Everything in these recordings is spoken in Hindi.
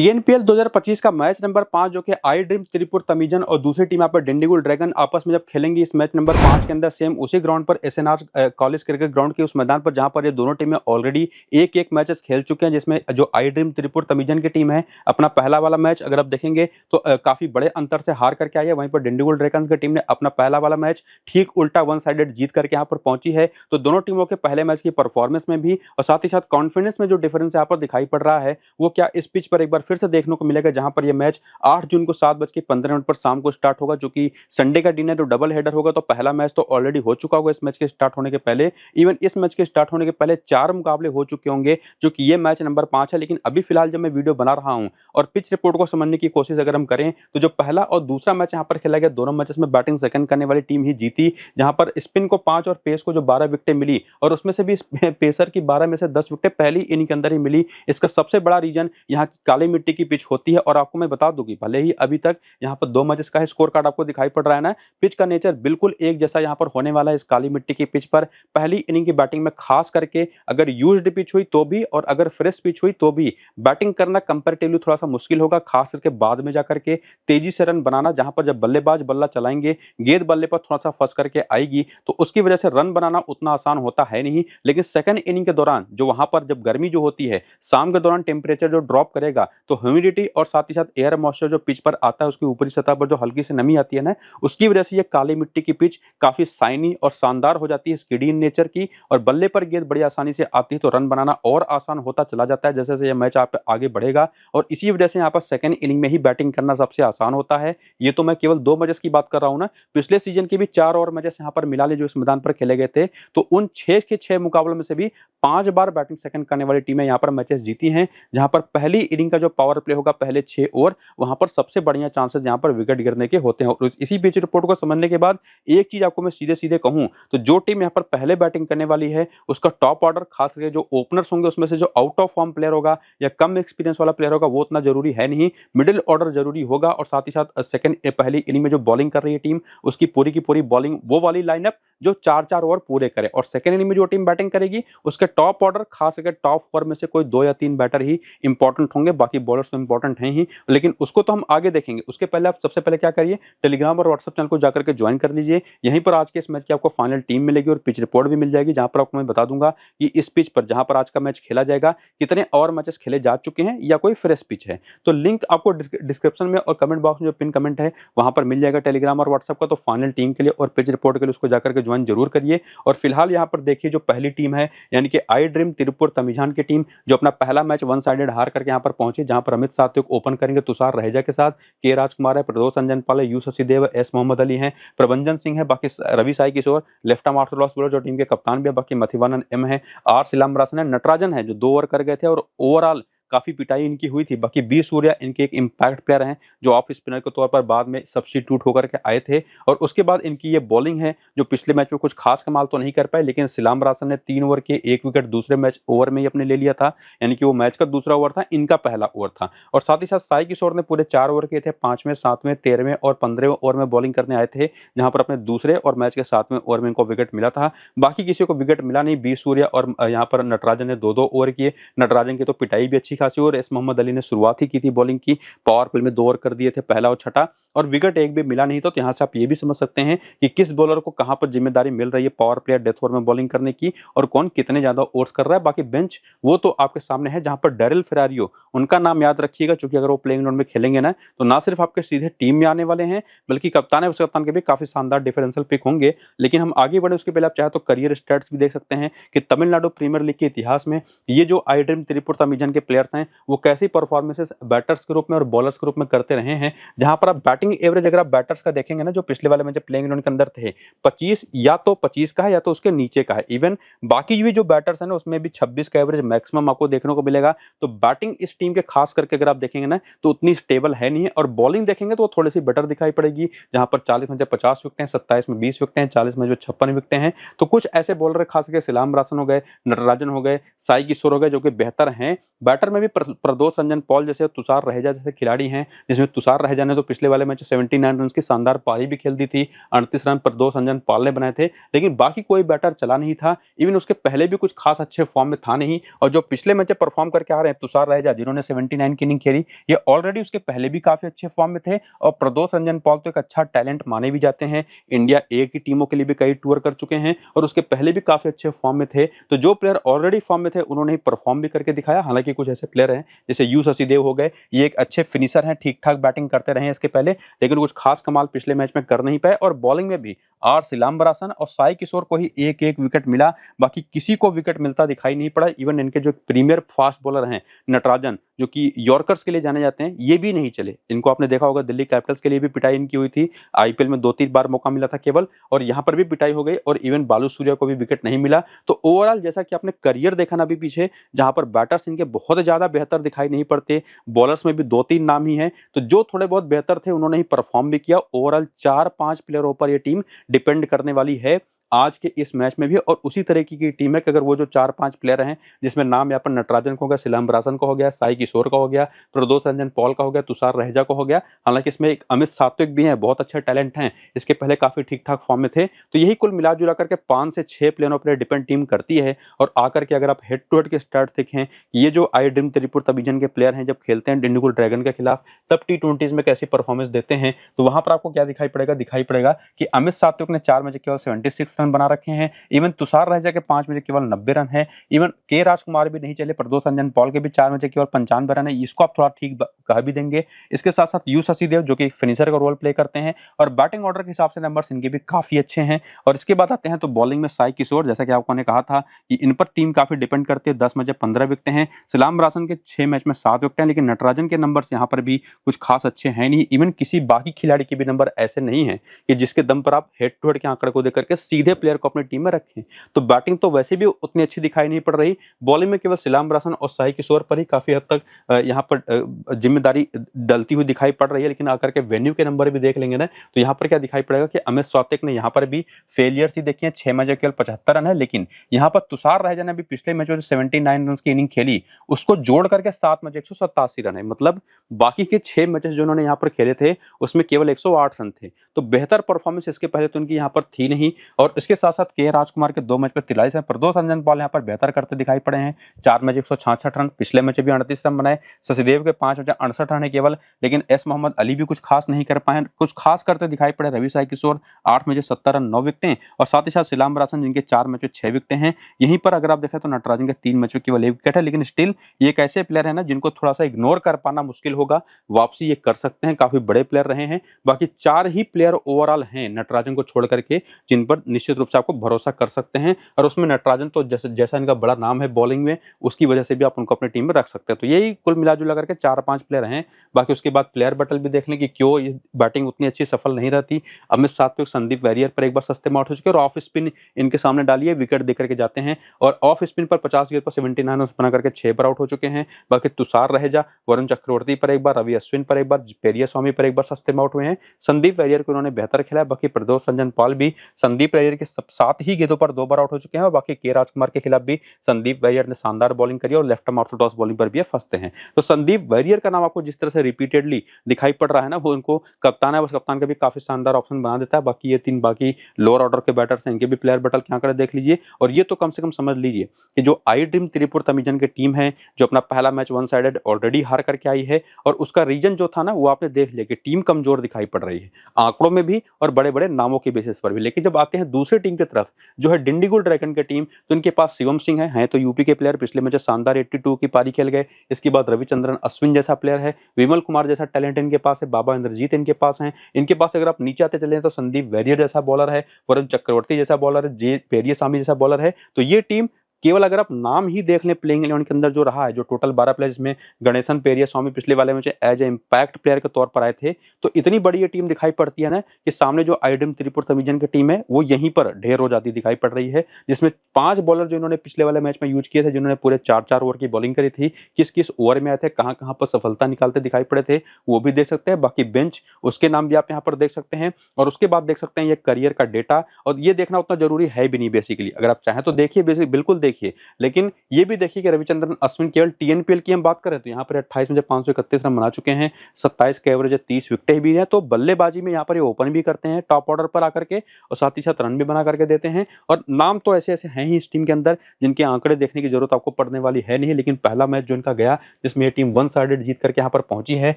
टीएनपीएल 2025 का मैच नंबर 5 जो कि आई ड्रीम त्रिपुर तमिजन और दूसरी टीम यहाँ पर डिंडीगुल ड्रैगन आपस में जब खेलेंगी इस मैच नंबर 5 के अंदर सेम उसी ग्राउंड पर एसएनआर कॉलेज क्रिकेट ग्राउंड के उस मैदान पर जहां पर ये दोनों टीमें ऑलरेडी एक मैचेस खेल चुके हैं, जिसमें जो आई ड्रीम त्रिपुर तमिजन की टीम है अपना पहला वाला मैच अगर आप देखेंगे तो काफी बड़े अंतर से हार करके आई है। वहीं पर डिंडीगुल ड्रैगन की टीम ने अपना पहला वाला मैच ठीक उल्टा वन साइडेड जीत करके यहाँ पर पहुंची है। तो दोनों टीमों के पहले मैच की परफॉर्मेंस में भी और साथ ही साथ कॉन्फिडेंस में जो डिफरेंस यहाँ पर दिखाई पड़ रहा है वो क्या इस पिच पर एक बार फिर से देखने को मिलेगा, जहां पर यह मैच 8 जून को 7:15 पर शाम को स्टार्ट होगा, जो कि संडे का दिन है तो डबल हेडर होगा। तो पहला मैच तो ऑलरेडी हो चुका होगा इस मैच के स्टार्ट होने के पहले। इवन इस मैच के स्टार्ट होने के पहले 4 मुकाबले हो चुके होंगे, जो कि ये मैच नंबर 5 है। लेकिन अभी फिलहाल जब मैं वीडियो बना रहा हूं और पिच रिपोर्ट को समझने की कोशिश अगर हम करें तो जो पहला और दूसरा मैच यहां पर खेला गया दोनों मैचेस में बैटिंग सेकंड करने वाली टीम ही जीती, जहां पर स्पिन को 5 और पेस को जो 12 विकेटें मिली और उसमें से भी पेसर की 12 में से 10 विकेटें पहली इनिंग के अंदर ही मिली। इसका सबसे बड़ा रीजन यहाँ की काली मिट्टी की पिच होती है। और आपको मैं बता दूं कि भले ही अभी तक यहाँ पर 2 मैचेस का स्कोर कार्ड आपको दिखाई पड़ रहा है ना, पिच का नेचर बिल्कुल एक जैसा यहाँ पर होने वाला है। इस काली मिट्टी की पिच पर पहली इनिंग की बैटिंग में खास करके अगर यूज्ड पिच हुई तो भी और अगर फ्रेश पिच हुई तो भी बैटिंग करना कंपैरेटिवली थोड़ा सा मुश्किल होगा, खास करके बाद में जाकर के तेजी से रन बनाना, जहां पर जब बल्लेबाज बल्ला चलाएंगे गेंद बल्ले पर थोड़ा सा फंस करके आएगी तो उसकी वजह से रन बनाना उतना आसान होता है नहीं। लेकिन सेकंड इनिंग के दौरान जो वहां पर जब गर्मी जो होती है शाम के दौरान टेम्परेचर जो ड्रॉप करेगा तो ह्यूमिडिटी और साथ ही साथ एयर मॉइस्चर जो पिच पर आता है उसकी ऊपरी सतह पर जो हल्की सी नमी आती है ना, उसकी वजह से ये काली मिट्टी की पिच काफी शाइनी और शानदार हो जाती है, स्किडी इन नेचर की। और बल्ले पर गेंद बड़ी आसानी से आती है तो रन बनाना और आसान होता चला जाता है जैसे जैसे ये मैच आप आगे बढ़ेगा। और इसी वजह से यहाँ पर सेकंड इनिंग में ही बैटिंग करना सबसे आसान होता है। ये तो मैं केवल 2 मैचेस की बात कर रहा हूं ना, पिछले सीजन के भी 4 और मैचेस यहाँ पर मिला ले जो इस मैदान पर खेले गए थे, तो उन 6 के 6 मुकाबलों में से भी 5 बार बैटिंग सेकंड करने वाली टीमें यहाँ पर मैचेस जीती हैं, जहां पर पहली इनिंग का जो पावर प्ले होगा पहले 6 ओवर वहां पर सबसे बढ़िया चांसेस यहां पर विकेट गिरने के होते हैं। और इसी पिच रिपोर्ट को समझने के बाद एक चीज आपको मैं सीधे सीधे कहूं तो जो टीम यहां पर पहले बैटिंग करने वाली है उसका टॉप ऑर्डर खास करके जो ओपनर्स होंगे उसमें से जो आउट ऑफ फॉर्म प्लेयर होगा या कम एक्सपीरियंस वाला प्लेयर होगा वो उतना जरूरी है नहीं, मिडिल ऑर्डर जरूरी होगा। और साथ ही साथ सेकंड पहली इनिंग में जो बॉलिंग कर रही है टीम उसकी पूरी की पूरी बॉलिंग वो वाली लाइनअप जो 4-4 ओवर पूरे करे। और सेकंड इनिंग में जो टीम बैटिंग करेगी उसके टॉप ऑर्डर खास करके टॉप 4 में से कोई 2 या 3 बैटर ही इंपॉर्टेंट होंगे, बाकी बॉलर्स तो इंपॉर्टेंट हैं ही, लेकिन उसको तो हम आगे देखेंगे। उसके पहले आप सबसे पहले क्या करिए, टेलीग्राम और व्हाट्सएप चैनल को जाकर के ज्वाइन कर लीजिए। यहीं पर आज के इस मैच की आपको फाइनल टीम मिलेगी और पिच रिपोर्ट भी मिल जाएगी, जहां पर आपको मैं बता दूंगा कि इस पिच पर जहां पर आज का मैच खेला जाएगा कितने और मैचेस खेले जा चुके हैं या कोई फ्रेश पिच है। तो लिंक आपको डिस्क्रिप्शन में और कमेंट बॉक्स में जो पिन कमेंट है वहां पर मिल जाएगा टेलीग्राम और व्हाट्सएप का। तो फाइनल टीम के लिए और पिच रिपोर्ट के लिए उसको जाकर के ज्वाइन जरूर करिए। और फिलहाल यहाँ पर देखिए जो पहली टीम है यानी कि आई ड्रीम त्रिपुर तमिजान की टीम जो अपना पहला मैच वन साइडेड हार करके यहाँ पर पहुंची, जहां पर अमित सात्विक ओपन करेंगे तुषार रहेजा के साथ, के राजकुमार है, प्रदोष रंजन पाल है, यू शशिदेव, एस मोहम्मद अली हैं, प्रभंजन सिंह है, बाकी रवि साई किशोर लेफ्ट आर्म ऑर्थोडॉक्स बॉलर जो टीम के कप्तान भी है, बाकी मथिवानन एम है, आर सिलाम्बरासन है, नटराजन है जो 2 ओवर कर गए थे और ओवरऑल काफी पिटाई इनकी हुई थी। बाकी बी सूर्या इनके एक इंपैक्ट प्लेयर हैं जो ऑफ स्पिनर के तौर पर बाद में सब्स्टिट्यूट होकर के आए थे। और उसके बाद इनकी ये बॉलिंग है जो पिछले मैच में कुछ खास कमाल तो नहीं कर पाए, लेकिन सिलाम्बरासन ने 3 ओवर के 1 विकेट दूसरे मैच ओवर में ही अपने ले लिया था, यानी कि वो मैच का दूसरा ओवर था, इनका पहला ओवर था। और साथ ही साथ साई किशोर ने पूरे 4 ओवर किए थे, 5वें, 7वें, 13वें और 15वें ओवर में बॉलिंग करने आए थे, जहां पर अपने दूसरे और मैच के 7वें ओवर में इनको विकेट मिला था। बाकी किसी को विकेट मिला नहीं, बी सूर्या और यहाँ पर नटराजन ने 2-2 ओवर किए। नटराजन की तो पिटाई भी अच्छी खासी और एस मोहम्मद अली ने शुरुआत ही की थी बॉलिंग की, पावर प्ले में 2 ओवर कर दिए थे, पहला और छठा, और विकेट एक भी मिला नहीं। तो यहां से आप ये भी समझ सकते हैं कि किस बॉलर को कहां पर जिम्मेदारी मिल रही है पावर प्ले डेथ ओवर में बॉलिंग करने की और कौन कितने ज्यादा ओवर्स कर रहा है। बाकी बेंच वो तो आपके सामने है, जहां पर डेरिल फेरारियो उनका नाम याद रखिएगा, क्योंकि अगर वो प्लेइंग ग्राउंड में खेलेंगे ना तो ना सिर्फ आपके सीधे टीम में आने वाले हैं बल्कि कप्तान है उस कप्तान के भी काफी शानदार डिफरेंशियल पिक होंगे। लेकिन हम आगे बढ़े उसके पहले आप चाहे तो करियर स्टैट्स भी देख सकते हैं कि तमिलनाडु प्रीमियर लीग के इतिहास में ये जो आई ड्रीम त्रिपुर तमिजन के प्लेयर्स हैं वो कैसी परफॉर्मेंसेस बैटर्स के रूप में और बॉलर्स के रूप में करते रहे हैं। जहां पर आप बैटिंग एवरेज अगर आप बैटर्स का देखेंगे ना जो पिछले वाले में जब प्लेइंग ग्राउंड के अंदर थे 25 या तो 25 का है या तो उसके नीचे का है। इवन बाकी भी जो बैटर्स है ना उसमें भी 26 का एवरेज मैक्सिमम आपको देखने को मिलेगा। तो बैटिंग इस टीम के खास करके अगर आप देखेंगे ना तो उतनी स्टेबल है नहीं है, और बॉलिंग देखेंगे तो वो थोड़ी सी बेटर दिखाई पड़ेगी, जहां पर 40 में जब 50 विकेट हैं, 27 में 20 विकेट हैं, 40 में जो 56 विकेट हैं। तो कुछ ऐसे बॉलर खास करके सिलाम्बरासन हो गए, नटराजन हो गए, साई किशोर हो गए जो कि बेहतर हैं। बैटर में भी प्रदोष रंजन पॉल जैसे, तुषार रहेजा जैसे खिलाड़ी हैं, जिसमें तुषार रहेजा ने तो पिछले वाले में मैच 79 रन की शानदार पारी भी खेल दी थी। 38 रन पर 2 संजन पॉल ने बनाए थे, लेकिन बाकी कोई बैटर चला नहीं था। इवन उसके पहले भी कुछ खास अच्छे फॉर्म में था नहीं, और जो पिछले मैच परफॉर्म करके आ रहे हैं तुषार रहेजा, जिन्होंने 79 की इनिंग खेली, ये ऑलरेडी उसके पहले भी काफी अच्छे फॉर्म में थे। और प्रदोष रंजन पॉल तो एक अच्छा टैलेंट माने भी जाते हैं, इंडिया ए की टीमों के लिए भी कई टूर कर चुके हैं और उसके पहले भी काफी अच्छे फॉर्म में थे। तो जो प्लेयर ऑलरेडी फॉर्म में थे उन्होंने परफॉर्म भी करके दिखाया। हालांकि कुछ ऐसे प्लेयर हैं जैसे यू शशिदेव हो गए, ये एक अच्छे फिनिशर हैं, ठीक ठाक बैटिंग करते रहे इसके पहले, लेकिन कुछ खास कमाल पिछले मैच में कर नहीं पाए। और बॉलिंग में भी आर सिलाम्बरासन और साई किशोर को ही एक एक विकेट मिला, बाकी किसी को विकेट मिलता दिखाई नहीं पड़ा। इवन इनके जो प्रीमियर फास्ट बॉलर हैं नटराजन, जो कि यॉर्कर्स के लिए जाने जाते हैं, ये भी नहीं चले। इनको आपने देखा होगा दिल्ली कैपिटल्स के लिए भी पिटाई इनकी हुई थी, आईपीएल में 2-3 बार मौका मिला था केवल, और यहाँ पर भी पिटाई हो गई, और इवन बालू सूर्या को भी विकेट नहीं मिला। तो ओवरऑल जैसा कि आपने करियर देखा ना अभी पीछे, जहां पर बैटर्स इनके बहुत ज्यादा बेहतर दिखाई नहीं पड़ते, बॉलर्स में भी 2-3 नाम ही हैं, तो जो थोड़े बहुत बेहतर थे उन्होंने ही परफॉर्म भी किया। ओवरऑल 4-5 प्लेयरों पर यह टीम डिपेंड करने वाली है आज के इस मैच में भी, और उसी तरीके की टीम है कि अगर वो जो 4-5 प्लेयर हैं, जिसमें नाम यहाँ पर नटराजन का हो गया, सिलाम्बरासन का हो गया, साई किशोर का हो गया, प्रदोष रंजन पॉल का हो गया, तुषार रहेजा का हो गया, हालांकि इसमें एक अमित सात्विक भी हैं, बहुत अच्छे टैलेंट हैं, इसके पहले काफी ठीक ठाक फॉर्म में थे। तो यही कुल मिला जुला करके 5 से 6 प्लेयरों पर डिपेंड टीम करती है। और आकर के अगर आप हेड टू हेड के स्टार्ट देखें, ये जो आई ड्रीम त्रिपुर तबीजन के प्लेयर हैं, जब खेलते हैं डिंडीगुल ड्रैगन के खिलाफ, तब T20s में कैसी परफॉर्मेंस देते हैं, तो वहां पर आपको क्या दिखाई पड़ेगा कि अमित सात्विक ने 4 मैच केवल 76 रन बना रखे हैं। इवन तुषार रहेजा के 5 मैच केवल 90 रन है। इवन के राजकुमार भी नहीं चले, प्रदोष रंजन पॉल के भी 4 मैच केवल 95 रन है, इसको आप थोड़ा ठीक कह भी देंगे। इसके साथ साथ यू शशिदेव जो कि फिनिशर का रोल प्ले करते हैं, और बैटिंग ऑर्डर के हिसाब से नंबर्स इनके भी काफी अच्छे हैं। और इसके बाद आते हैं तो बॉलिंग में साई किशोर, जैसा कि आपको ने कहा था कि इन पर टीम काफी डिपेंड करती है। 10 मैच 15 विकेट हैं, सिलाम्बरासन के 6 मैच में 7 विकेट हैं, लेकिन नटराजन के नंबर्स यहाँ पर भी कुछ खास अच्छे हैं नहीं। इवन किसी बाकी खिलाड़ी के भी नंबर ऐसे नहीं है कि जिसके दम पर आप हेड टू हेड के आंकड़े को देख करके सीधे प्लेयर को अपनी टीम में रखें। तो बैटिंग तो वैसे भी उतनी अच्छी दिखाई नहीं पड़ रही, बॉलिंग में केवल सिलाम्बरासन और साई किशोर पर ही काफी हद तक यहाँ पर जिम्मेदारी डलती हुई दिखाई पड़ रही है। लेकिन आकर के वेन्यू के नंबर भी देख लेंगे ना, तो यहाँ पर क्या दिखाई पड़ेगा कि अमित सात्विक ने यहाँ पर भी फेलियर्स ही देखी है। 6 मैच केवल 75 रन है, लेकिन यहाँ पर तुषार रहेजा ने भी पिछले मैच में 79 रन की इनिंग खेली, उसको जोड़ करके 7 मैच 187 रन है। मतलब बाकी के 6 मैचेस जो उन्होंने यहाँ पर खेले थे उसमें केवल 108 रन थे। तो बेहतर परफॉर्मेंस इसके पहले तो उनकी यहाँ पर थी नहीं। और इसके साथ साथ के राजकुमार के 2 मैच पर 43 है, प्रदोष रंजन पॉल यहाँ पर बेहतर करते दिखाई पड़े हैं। 4 मैच 166 रन, पिछले मैच भी 38 रन बनाए। शशिदेव के 5 मैच 68 रन है केवल, लेकिन एस मोहम्मद अली भी कुछ खास नहीं कर पाए, कुछ खास करते दिखाई पड़े रवि साई किशोर, 8 मैच 70 रन 9 विकेटें, और साथ ही साथ सिलाम्बरासन जिनके 4 मैच 6 विकेटें हैं। यहीं पर अगर आप देखें तो नटराजन के 3 मैच में केवल 1 विकेट है, लेकिन स्टिल ये एक ऐसे प्लेयर है ना जिनको थोड़ा सा इग्नोर कर पाना मुश्किल होगा, वापसी ये कर सकते हैं, काफी बड़े प्लेयर रहे हैं। बाकी 4 ही प्लेयर ओवरऑल हैं नटराजन को छोड़ करके जिन पर निश्चित रूप से आपको भरोसा कर सकते हैं, और उसमें नटराजन तो जैसा इनका बड़ा नाम है बॉलिंग में, उसकी वजह से भी आप उनको अपनी टीम में रख सकते हैं। तो यही कुल मिला जुला करके 4-5 प्लेयर हैं। बाकी उसके बाद प्लेयर बटल भी देख लें कि क्यों ये बैटिंग उतनी अच्छी सफल नहीं रहती। अमित सात्विक, संदीप वैरियर पर एक बार सस्ते में आउट हो चुके हैं, और ऑफ स्पिन इनके सामने डालिए विकेट देकर के जाते हैं, और ऑफ स्पिन पर 50 गेंद पर 79 रन बना करके 6 पर आउट हो चुके हैं। बाकी तुषार रहेजा, वरुण चक्रवर्ती पर एक बार, रवि अश्विन पर एक बार, पेरिया स्वामी पर एक बार सस्ते में आउट हुए हैं। संदीप वैरियर को उन्होंने बेहतर खेला। बाकी प्रदोष रंजन पॉल भी संदीप वैरियर के 7 ही गेंदों पर 2 बार आउट हो चुके हैं, और बाकी के राजकुमार के खिलाफ भी संदीप वैरियर ने शानदार बॉलिंग करी और लेफ्ट आर्म ऑर्थोडॉक्स बॉलिंग पर भी फंसते हैं। तो संदीप वैरियर का नाम आपको जिस तरह से रिपीटेडली दिखाई पड़ रहा है ना, वो उनको कप्तान है, उस कप्तान का भी काफी शानदार ऑप्शन बना देता है। बाकी ये 3 बाकी लोअर ऑर्डर के बैटर्स हैं, इनके भी प्लेयर बटल के आंकड़े देख लीजिए, और ये तो कम से कम समझ लीजिए कि जो आई ड्रीम त्रिपुर तमिजन की टीम है, जो अपना पहला मैच वन साइडेड ऑलरेडी हार करके आई है, और उसका रीजन जो था ना वो आपने देख लिया कि टीम कमजोर दिखाई पड़ रही है आंकड़ों में भी और बड़े बड़े नामों के बेसिस पर भी। लेकिन जब आते हैं दूसरी टीम की तरफ जो है डिंडीगुल ड्रैगन की टीम, तो इनके पास शिवम सिंह हैं तो यूपी के प्लेयर, पिछले मैच शानदार 82 की पारी खेल गए। इसके बाद रविचंद्रन अश्विन जैसा प्लेयर है, विमल कुमार जैसा टैलेंट इनके पास है, बाबा इंद्रजीत इनके पास है। इनके पास अगर आप नीचे आते चले तो संदीप वैरियर जैसा बॉलर है, वरुण चक्रवर्ती जैसा बॉलर है, जे पेरिया स्वामी जैसा बॉलर है। तो ये टीम केवल अगर आप नाम ही देख लें प्लेइंग 11 के अंदर जो रहा है, जो टोटल 12 प्लेयर जिसमें गणेशन पेरिया स्वामी पिछले वाले match as a impact player के तौर पर आए थे, तो इतनी बड़ी ये टीम दिखाई पड़ती है ना कि सामने जो आई ड्रीम त्रिपुर तमिजन की टीम है वो यहीं पर ढेर हो जाती दिखाई पड़ रही है, जिसमें 5 बॉलर जो इन्होंने पिछले वाले मैच में यूज किए थे, जिन्होंने पूरे 4-4 ओवर की बॉलिंग करी थी, किस किस ओवर में आए थे, कहां कहां पर सफलता निकालते दिखाई पड़े थे, वो भी देख सकते हैं। बाकी बेंच उसके नाम भी आप यहाँ पर देख सकते हैं, और उसके बाद देख सकते हैं ये करियर का डेटा, और ये देखना उतना जरूरी है भी नहीं बेसिकली, अगर आप चाहें तो देखिए, बिल्कुल देखिए, देखिए। लेकिन ये भी देखिए कि रविचंद्रन अश्विन केवल टीएनपीएल की हम बात करें तो यहाँ पर 28 में जब 531 रन बना चुके हैं, 27 का एवरेज है, 30 विकेटें भी हैं। तो बल्लेबाजी में यहाँ पर ये ओपन भी करते हैं टॉप ऑर्डर पर आकर के और साथ ही साथ रन भी बना करके देते हैं। और नाम तो ऐसे-ऐसे हैं ही इस टीम के अंदर जिनके आंकड़े देखने की जरूरत आपको पड़ने वाली है नहीं। लेकिन पहला मैच जो इनका गया जिसमें ये टीम वन साइडेड जीत करके यहाँ पर पहुंची है,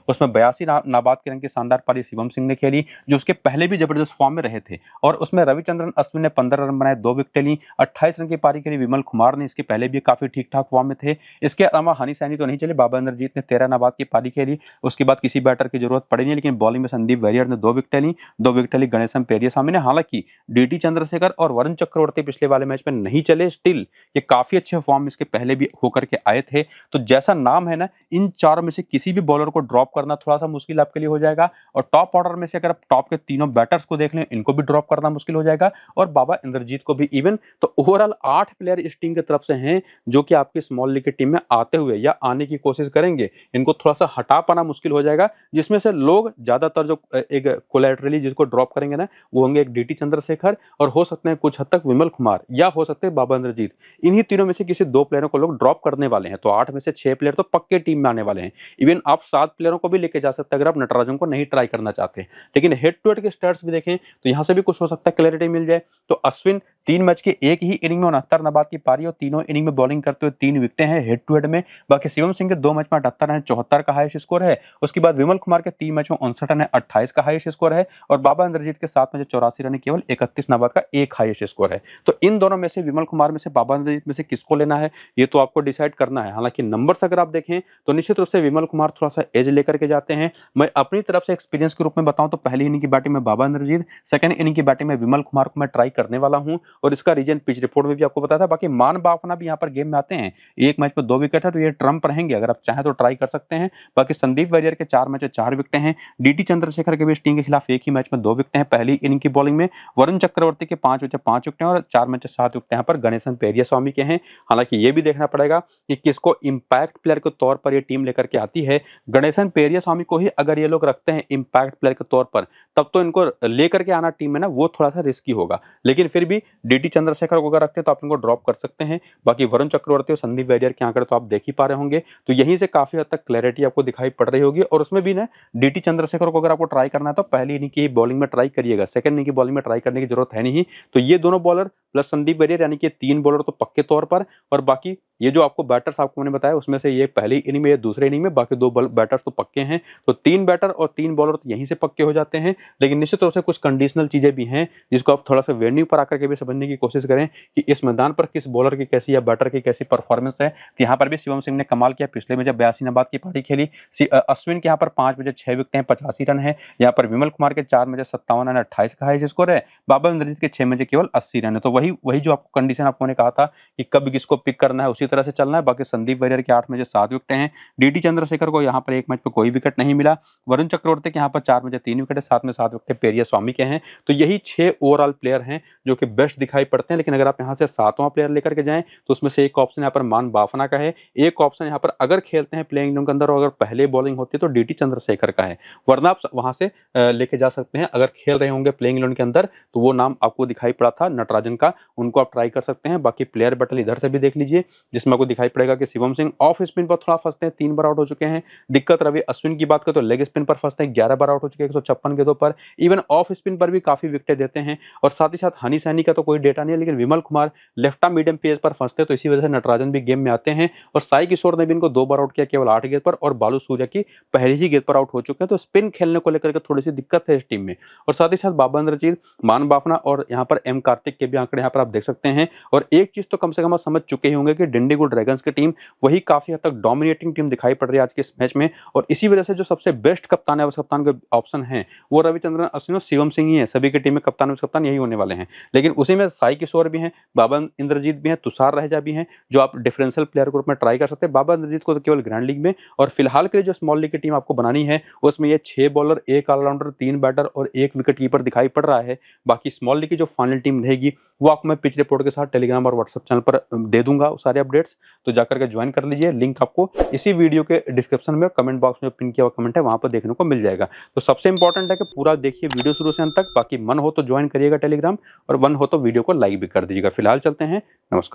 उसमें 82 नाबाद के रन की शानदार पारी शिवम सिंह ने खेली, जो उसके पहले भी जबरदस्त फॉर्म में रहे थे। और उसमें रविचंद्रन अश्विन ने 15 रन बनाए, 2 विकेटें ली। 28 रन की पारी खेली विमल कुमार ने, इसके पहले भी काफी ठीक ठाक फॉर्म में थे। इसके अलावा हनी सैनी तो नहीं चले, बाबा इंद्रजीत ने 13 नाबाद की पारी खेली। उसके बाद किसी बैटर की जरूरत पड़ी नहीं, लेकिन बॉलिंग में संदीप वैरियर ने 2 विकेटें ली, 2 विकेटें ली गणेशम पेरियास्वामी ने। हालांकि डीटी चंद्रशेखर और वरुण चक्रवर्ती पिछले वाले मैच में नहीं चले, स्टिल ये काफी अच्छे फॉर्म इसके पहले भी होकर के आए थे। तो जैसा नाम है ना, इन चारों में से किसी भी बॉलर को ड्रॉप करना थोड़ा सा मुश्किल आपके लिए हो जाएगा। और टॉप ऑर्डर में से अगर आप टॉप के तीनों बैटर्स को देख लें, इनको भी ड्रॉप करना मुश्किल हो जाएगा और बाबा इंद्रजीत को भी इवन। तो ओवरऑल 8 प्लेयर इस टीम की तरफ से हैं जो कि आपकी स्मॉल लीग की टीम में आते हुए या आने की कोशिश करेंगे। इनको थोड़ा सा हटा पाना मुश्किल हो जाएगा, जिसमें से लोग ज्यादातर जो एक कोलैटरली जिसको ड्रॉप करेंगे ना, वो होंगे एक डीटी चंद्रशेखर और हो सकते हैं कुछ हद तक विमल कुमार या हो सकते हैं बाबा इंद्रजीत। इन्हीं तीनों में से किसी 2 प्लेयरों को लोग ड्रॉप करने वाले हैं। तो 8 में से 6 प्लेयर तो पक्के टीम में आने वाले हैं। इवन आप 7 प्लेयरों को भी लेके जा सकते हैं अगर आप नटराजन को नहीं ट्राई करना चाहते। लेकिन हेड टू हेड के स्टैट्स भी देखें तो यहां से भी कुछ हो सकता है, क्लैरिटी मिल जाए। तो अश्विन 3 मैच के एक ही इनिंग में 69 नाबाद की पारी और तीनों इनिंग में बॉलिंग करते हुए 3 विकेटें हैं हेड टू हेड में। बाकी शिवम सिंह के 2 मैच में 78 रन, 74 का हाईएस्ट स्कोर है। उसके बाद विमल कुमार के 3 मैच में 59 रन है, 28 का हाईएस्ट स्कोर है। और बाबा इंद्रजीत के 7 मैच 84 रन, केवल 31 नाबाद का एक हाईएस्ट स्कोर है। तो इन दोनों में से विमल कुमार में से बाबा इंद्रजीत में से किसको लेना है, ये तो आपको डिसाइड करना है। हालांकि नंबर्स अगर आप देखें तो निश्चित रूप से विमल कुमार थोड़ा सा एज लेकर के जाते हैं। मैं अपनी तरफ से एक्सपीरियंस के रूप में बताऊं तो पहली इनिंग की बैटिंग में बाबा इंद्रजीत, सेकंड इनिंग की बैटिंग में विमल कुमार को मैं ट्राई करने वाला हूं। और इसका रीजन पिच रिपोर्ट में भी आपको बताया था। बाकी मान बाफना भी यहाँ पर गेम में आते हैं, एक मैच में 2 विकेट है तो ये ट्रम्प रहेंगे, अगर आप चाहें तो ट्राई कर सकते हैं। बाकी संदीप वैरियर के 4 मैच में 4 विकेट हैं। डीटी चंद्रशेखर के भी टीम के खिलाफ एक ही मैच में 2 विकेट हैं पहली इनिंग की बॉलिंग में। वरुण चक्रवर्ती के 5 मैच में 5 विकेट हैं और 4 मैच में 7 विकेट यहाँ पर गणेशन पेरियास्वामी के हैं। हालांकि ये भी देखना पड़ेगा कि किसको इंपैक्ट प्लेयर के तौर पर ये टीम लेकर के आती है। गणेशन पेरियास्वामी को ही अगर ये लोग रखते हैं इंपैक्ट प्लेयर के तौर पर, तब तो इनको लेकर के आना टीम में ना वो थोड़ा सा रिस्की होगा। लेकिन फिर भी डीटी चंद्रशेखर को अगर रखते हैं तो आप इनको ड्रॉप कर सकते हैं। बाकी वरुण चक्रवर्ती और संदीप वैरियर के आंकड़े तो आप देख ही पा रहे होंगे। तो यहीं से काफी हद तक क्लैरिटी आपको दिखाई पड़ रही होगी। और उसमें भी ना डीटी चंद्रशेखर को अगर आपको ट्राई करना है तो पहली इनिंग की बॉलिंग में ट्राई करिएगा, सेकंड इनिंग की बॉलिंग में ट्राई करने की जरूरत है नहीं। तो ये दोनों बॉलर प्लस संदीप वैरियर यानी कि 3 बॉलर तो पक्के तौर पर। और बाकी ये जो आपको बैटर्स आपको मैंने बताया उसमें से ये पहली इनिंग में ये दूसरे इनिंग में, बाकी 2 बैटर्स तो पक्के हैं। तो 3 बैटर और 3 बॉलर तो यहीं से पक्के हो जाते हैं। लेकिन निश्चित रूप से कुछ कंडीशनल चीजें भी हैं जिसको आप थोड़ा सा वेन्यू पर आकर के भी समझने की कोशिश करें कि इस मैदान पर किस बॉलर की कैसी या बैटर की कैसी परफॉर्मेंस है। तो यहाँ पर भी शिवम सिंह ने कमाल किया, पिछले में जब 82 नाबाद की पारी खेली। अश्विन के यहाँ पर 5 मैच 6 विकेट हैं, 85 रन है। यहाँ पर विमल कुमार के 4 मैच 57 रन, 28 का हाईएस्ट स्कोर है। बाबा इंद्रजीत के 6 मैच केवल 80 रन है। तो वही जो आपको कंडीशन आपको ने कहा था कि कब किसको पिक करना है उसी तरह से चलना है। बाकी संदीप वैरियर के 8 मैच 7 विकेट हैं। डीटी चंद्रशेखर को यहाँ पर एक मैच में कोई विकेट नहीं मिला। वरुण चक्रवर्ती के यहाँ पर 4 मैच 3 विकेट है, 7 में 7 विकेट पेरियास्वामी के हैं। तो यही 6 ओवरऑल प्लेयर हैं जो कि बेस्ट दिखाई पड़ते हैं। लेकिन अगर आप यहाँ से 7वां प्लेयर लेकर के जाएं तो उसमें से एक ऑप्शन यहाँ पर मान बाफना का है, एक ऑप्शन यहाँ पर अगर खेलते हैं प्लेइंग इलेवन के अंदर और अगर पहले बॉलिंग होती है तो डीटी चंद्रशेखर का है। वरना आप वहां से लेके जा सकते हैं अगर खेल रहे होंगे प्लेइंग इलेवन के अंदर तो वो नाम आपको दिखाई पड़ा था नटराजन का, उनको आप ट्राई कर सकते हैं। बाकी प्लेयर बैटल इधर से भी देख लीजिए जिसमें आपको दिखाई पड़ेगा कि शिवम सिंह ऑफ स्पिन पर थोड़ा फंसते हैं, 3 बार आउट हो चुके हैं। दिक्कत रवि अश्विन की बात करें तो लेग स्पिन पर फंसते हैं, 11 बार आउट हो चुके हैं 156 गेंदों पर। इवन ऑफ स्पिन पर भी काफी विकेटें देते हैं। और साथ ही साथ हनी सैनी का तो कोई डेटा नहीं है, लेकिन Vimal Kumar left arm medium pace पर फंसते हैं तो इसी वजह से नटराजन भी गेम में आते हैं। और साई किशोर ने भी इनको 2 बार आउट किया केवल 8 गेंद पर, और बालू सूर्या की पहली ही गेंद पर आउट हो चुके हैं। तो स्पिन खेलने को लेकर के थोड़ी सी दिक्कत है इस टीम में। और साथ ही साथ बाबा इंद्रजीत, मान बाफना और यहाँ पर एम कार्तिक के भी आंकड़े यहाँ पर आप देख सकते हैं। और एक चीज तो कम से कम आप समझ चुके ही होंगे कि डिंडीगुल ड्रैगन्स की टीम वही काफी हद तक डोमिनेटिंग टीम दिखाई पड़ रही है आज के इस मैच में। और इसी वजह से जो सबसे बेस्ट कप्तान है, उस कप्तान के ऑप्शन है वो रविचंद्रन अश्विन और शिवम सिंह ही है। सभी की टीम में कप्तान उस कप्तान यही होने वाले हैं। लेकिन उसी में साई किशोर भी हैं, बाबा इंद्रजीत भी हैं, तुषार रहेजा भी हैं, जो आप डिफरेंशियल प्लेयर के रूप में ट्राई कर सकते हैं। बाबा इंद्रजीत को तो केवल ग्रैंड लीग में, और फिलहाल के लिए जो स्मॉल लीग की टीम आपको बनानी है उसमें ये 6 बॉलर, 1 ऑलराउंडर, 3 बैटर और 1 विकेट कीपर दिखाई पड़ रहा है। बाकी स्मॉल लीग की जो फाइनल टीम रहेगी वो आपको मैं पिच रिपोर्ट के साथ टेलीग्राम और व्हाट्सएप चैनल पर दे दूंगा सारे अपडेट्स। तो जाकर के ज्वाइन कर लीजिए, लिंक आपको इसी वीडियो के डिस्क्रिप्शन में कमेंट बॉक्स में पिन किया हुआ कमेंट है वहां पर देखने को मिल जाएगा। तो सबसे इंपॉर्टेंट है कि पूरा देखिए वीडियो शुरू से अंत तक। बाकी मन हो तो ज्वाइन करिएगा टेलीग्राम, और मन हो तो वीडियो को लाइक भी कर दीजिएगा। फिलहाल चलते हैं, नमस्कार।